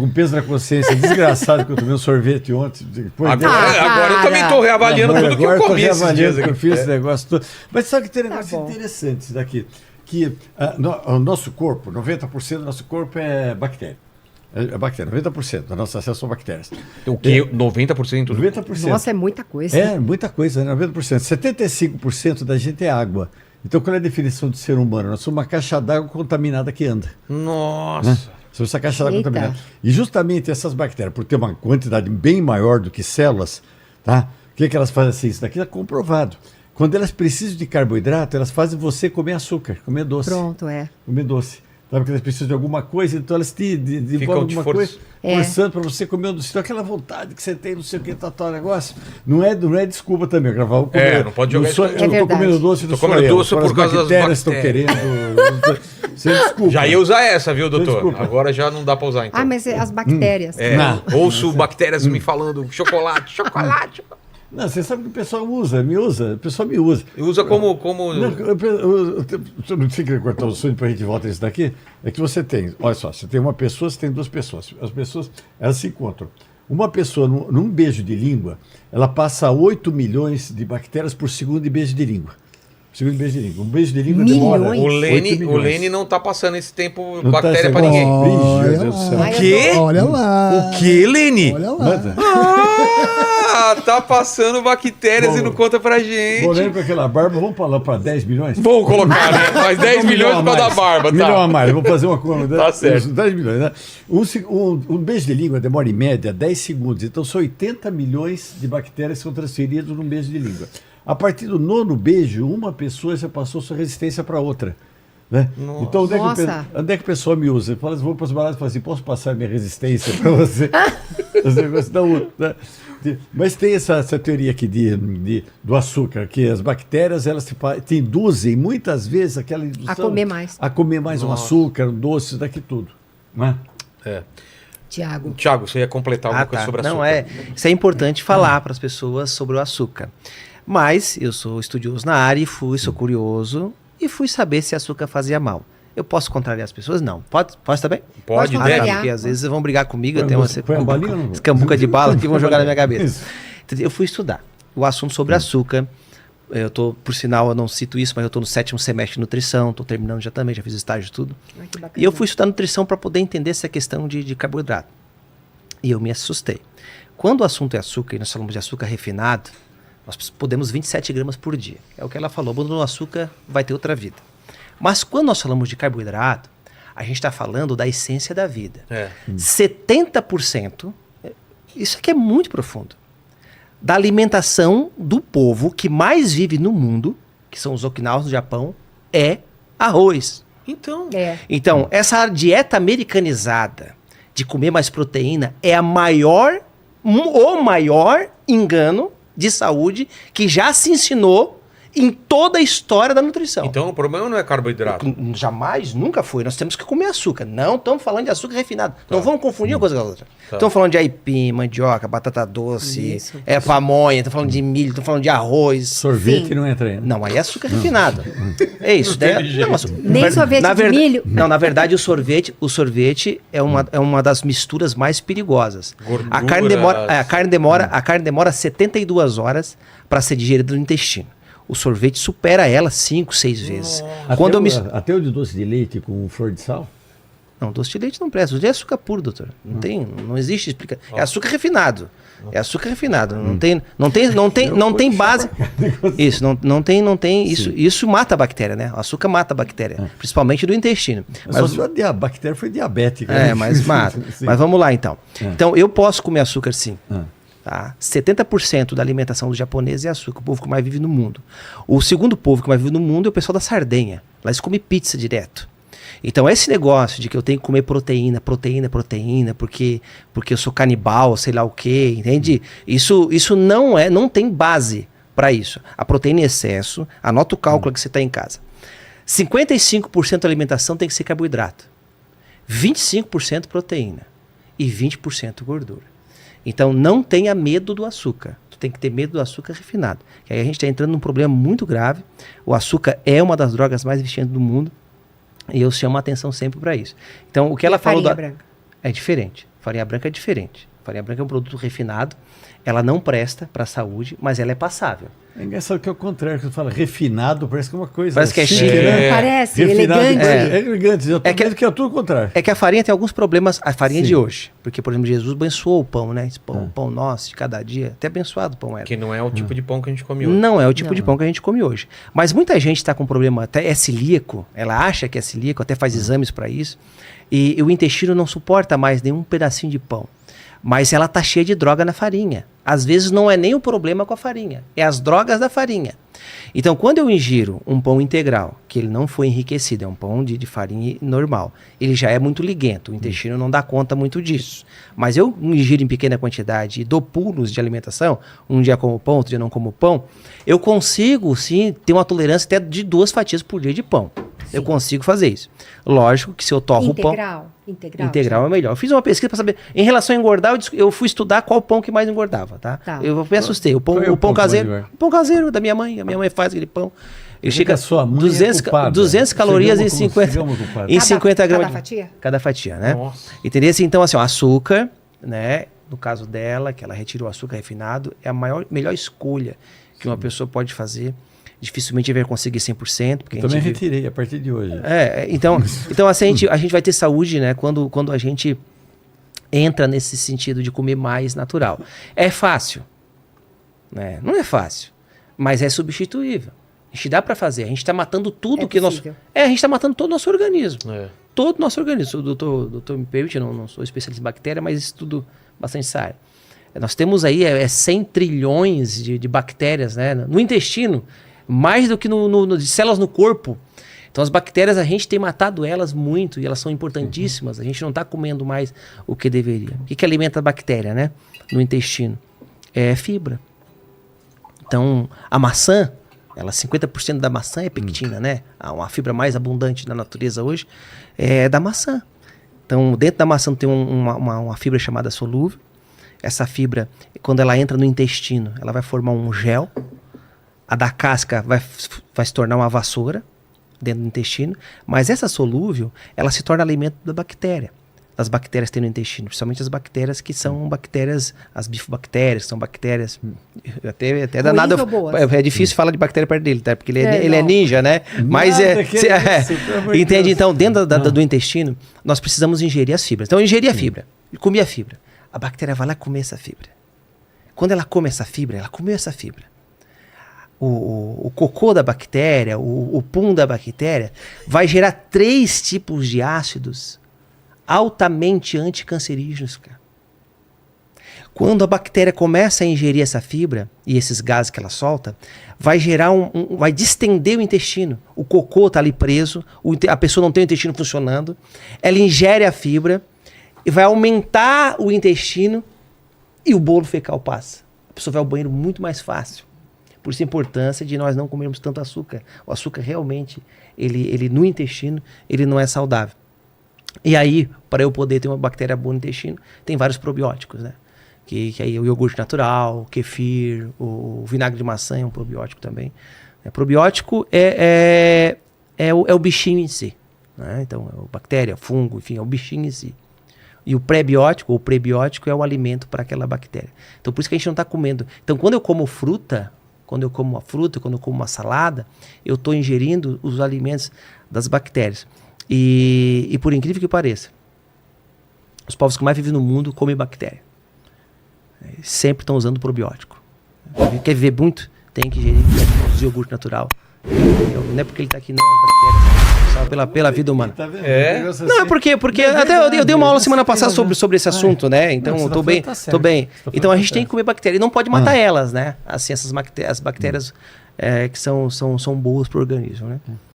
Com peso na consciência, desgraçado que eu tomei um sorvete ontem. Agora eu também estou reavaliando tudo que eu comi esses dias aqui. Eu fiz esse negócio todo. Mas sabe que tem um negócio interessante isso daqui? Que o nosso corpo, 90% do nosso corpo é bactéria. É bactéria, 90% da nossa células são bactérias. O que? 90%? 90%. Nossa, é muita coisa. É, muita coisa, né? 90%. 75% da gente é água. Então, qual é a definição de ser humano? Nós somos uma caixa d'água contaminada que anda. Nossa! Né? Somos essa caixa d'água contaminada. E justamente essas bactérias, por ter uma quantidade bem maior do que células, tá? O que elas fazem assim? Isso daqui é comprovado. Quando elas precisam de carboidrato, elas fazem você comer açúcar, comer doce. Pronto, Comer doce. Sabe que elas precisam de alguma coisa, então elas te desenvolvem alguma coisa, forçando para você comer um doce. Então, aquela vontade que você tem, não sei o que, tal negócio, não é desculpa também. Gravar, não pode jogar isso. Eu estou comendo doce do comendo doce por causa das bactérias. Estão querendo. Sem desculpa. Já ia usar essa, viu, doutor? Agora já não dá para usar, então. Mas as bactérias. Ouço bactérias me falando chocolate. Não, você sabe que o pessoal o pessoal me usa. E usa como... Eu não fica cortar o sonho para a gente voltar isso daqui. É que você tem, olha só, você tem uma pessoa, você tem duas pessoas. As pessoas, elas se encontram. Uma pessoa, num beijo de língua, ela passa 8 milhões de bactérias por segundo de beijo de língua. Segundo beijo de língua. Um beijo de língua demora. O Lene não está passando esse tempo bactéria para ninguém. Meu Deus do céu. O quê? Olha lá. O quê, Lene? Olha lá. Tá passando bactérias e não conta pra gente. Olhando com aquela barba, vamos falar para 10 milhões? Vamos colocar, né? Mais 10 milhões por causa da barba, tá? Milhão a mais, vou fazer uma conta. Tá certo. 10 milhões, né? Um beijo de língua demora em média 10 segundos. Então são 80 milhões de bactérias que são transferidas num beijo de língua. A partir do 9º beijo, uma pessoa já passou sua resistência para outra. Né? Então, onde é que o pessoal me usa? Eu falo, vou para os baladas e falo assim, posso passar minha resistência para você? Os negócios da outra. Né? Mas tem essa teoria aqui do açúcar, que as bactérias elas te induzem muitas vezes aquela indução, a comer mais um açúcar, um doce, isso daqui tudo. Né? Tiago, você ia completar alguma coisa sobre açúcar? Não, isso é importante falar para as pessoas sobre o açúcar. Mas eu sou estudioso na área e sou curioso e fui saber se açúcar fazia mal. Eu posso contrariar as pessoas? Não. Pode também? Pode, deve. Porque às vezes vão brigar comigo, eu tenho uma escambuca de bala que vão jogar na minha cabeça. Eu fui estudar o assunto sobre açúcar. Eu tô, por sinal, eu não cito isso, mas eu estou no 7º semestre de nutrição, estou terminando já também, já fiz estágio e tudo. E eu fui estudar nutrição para poder entender essa questão de carboidrato. E eu me assustei. Quando o assunto é açúcar, e nós falamos de açúcar refinado, nós podemos 27 gramas por dia. É o que ela falou, abandonou o açúcar, vai ter outra vida. Mas quando nós falamos de carboidrato, a gente está falando da essência da vida. 70%, isso aqui é muito profundo, da alimentação do povo que mais vive no mundo, que são os Okinawas no Japão, é arroz. Então, essa dieta americanizada de comer mais proteína é o maior engano de saúde que já se ensinou em toda a história da nutrição. Então o problema não é carboidrato. Jamais, nunca foi. Nós temos que comer açúcar. Não estamos falando de açúcar refinado. Não vamos confundir uma coisa com a outra. Estamos falando de aipim, mandioca, batata doce, pamonha, estamos falando de milho, estamos falando de arroz. Sorvete não entra aí. Não, aí é açúcar refinado. É isso. Nem sorvete de milho. Não, na verdade o sorvete é uma das misturas mais perigosas. Gorduras. A carne demora 72 horas para ser digerida no intestino. O sorvete supera ela 5, 6 vezes. Até o de doce de leite com flor de sal? Não, doce de leite não presta. Doce de leite é açúcar puro, doutor. Não existe explicação. É açúcar refinado. É açúcar refinado. Não tem base. Isso, não tem. Isso mata a bactéria, né? O açúcar mata a bactéria, principalmente do intestino. Mas a bactéria foi diabética. Mas mata. Mas vamos lá, então. Então, eu posso comer açúcar, sim. Tá? 70% da alimentação dos japoneses é açúcar, o povo que mais vive no mundo. O segundo povo que mais vive no mundo é o pessoal da Sardenha. Lá eles comem pizza direto. Então esse negócio de que eu tenho que comer proteína, porque eu sou canibal, sei lá o quê, entende? Isso não tem base para isso. A proteína em excesso, anota o cálculo que você está em casa. 55% da alimentação tem que ser carboidrato, 25% proteína e 20% gordura. Então não tenha medo do açúcar. Tu tem que ter medo do açúcar refinado. Que aí a gente está entrando num problema muito grave. O açúcar é uma das drogas mais viciantes do mundo. E eu chamo a atenção sempre para isso. Então o que ela falou farinha branca? É diferente. Farinha branca é diferente. Farinha branca é um produto refinado, ela não presta para a saúde, mas ela é passável. É engraçado que é o contrário, que tu fala refinado, parece que é uma coisa Parece que é chique, né? Parece, Refinado, elegante. É elegante, eu tô vendo que é tudo o contrário. É que a farinha tem alguns problemas, a farinha Sim. de hoje. Porque, por exemplo, Jesus abençoou o pão, né? Esse pão nosso de cada dia. Até abençoado o pão era. Que não é o tipo de pão que a gente come hoje. Não é o tipo de pão que a gente come hoje. Mas muita gente está com problema, até é celíaco, ela acha que é celíaco, até faz exames para isso. E o intestino não suporta mais nenhum pedacinho de pão. Mas ela tá cheia de droga na farinha. Às vezes não é nem o problema com a farinha, é as drogas da farinha. Então, quando eu ingiro um pão integral, que ele não foi enriquecido, é um pão de farinha normal, ele já é muito liguento, o intestino não dá conta muito disso. Mas eu ingiro em pequena quantidade e dou pulos de alimentação, um dia como pão, outro dia não como pão, eu consigo, sim, ter uma tolerância até de 2 fatias por dia de pão. Sim. Eu consigo fazer isso. Lógico que se eu torro o pão... Integral é melhor. Eu fiz uma pesquisa para saber, em relação a engordar, eu fui estudar qual pão que mais engordava, tá? Eu me assustei. O pão caseiro. O pão caseiro da minha mãe. A minha mãe faz aquele pão. Ele chega a 200 calorias em 50 gramas. Cada fatia? Cada fatia, né? Nossa. Entendeu? Então, assim, o açúcar, né? No caso dela, que ela retirou o açúcar refinado, é a melhor escolha que uma pessoa pode fazer. Dificilmente vai conseguir 100%. Porque eu também retirei a partir de hoje. Então assim, a gente vai ter saúde, né? Quando a gente entra nesse sentido de comer mais natural. É fácil, né? Não é fácil, mas é substituível. A gente dá para fazer. A gente está matando tudo que nosso... a gente está matando todo o nosso organismo. Todo o nosso organismo. O doutor me permite, não sou especialista em bactéria, mas estudo bastante essa área. Nós temos aí 100 trilhões de bactérias, né? No intestino, mais do que de células no corpo. Então as bactérias, a gente tem matado elas muito e elas são importantíssimas. A gente não está comendo mais o que deveria. O que alimenta a bactéria, né? No intestino? É fibra. Então a maçã, 50% da maçã é pectina, né? Uma fibra mais abundante na natureza hoje é da maçã. Então dentro da maçã tem uma fibra chamada solúvel. Essa fibra, quando ela entra no intestino, ela vai formar um gel. A da casca vai se tornar uma vassoura dentro do intestino, mas essa solúvel, ela se torna alimento da bactéria. Das bactérias que tem no intestino, principalmente as bactérias que são bactérias, as bifobactérias, que são bactérias até danado. É difícil falar de bactéria perto dele, tá? Porque ele é ninja, né? Mas entende? Então, dentro do intestino, nós precisamos ingerir as fibras. Então, eu ingeri a fibra, comi a fibra. A bactéria vai lá comer essa fibra. Quando ela come essa fibra, ela comeu essa fibra. O cocô da bactéria, o pum da bactéria, vai gerar 3 tipos de ácidos altamente anticancerígenos, cara. Quando a bactéria começa a ingerir essa fibra e esses gases que ela solta, vai gerar vai distender o intestino. O cocô está ali preso, a pessoa não tem o intestino funcionando, ela ingere a fibra e vai aumentar o intestino e o bolo fecal passa. A pessoa vai ao banheiro muito mais fácil. Por isso a importância de nós não comermos tanto açúcar. O açúcar realmente, ele no intestino, ele não é saudável. E aí, para eu poder ter uma bactéria boa no intestino, tem vários probióticos, né? Que aí o iogurte natural, o kefir, o vinagre de maçã é um probiótico também. Probiótico é o bichinho em si, né? Então, é a bactéria, fungo, enfim, é o bichinho em si. E o pré-biótico ou prebiótico é o alimento para aquela bactéria. Então, por isso que a gente não está comendo. Então, quando eu como fruta, quando eu como uma salada, eu estou ingerindo os alimentos das bactérias. E por incrível que pareça, os povos que mais vivem no mundo comem bactéria. Sempre estão usando probiótico. Quer viver muito? Tem que ingerir iogurte natural. Não é porque ele está aqui, não, bactéria, pela vida humana. Tá vendo? Não, é porque até eu dei uma aula semana passada sobre esse assunto, né? Então, eu tô bem. Então, a gente tem que comer bactéria. E não pode matar elas, né? Assim, as bactérias que são boas para o organismo, né?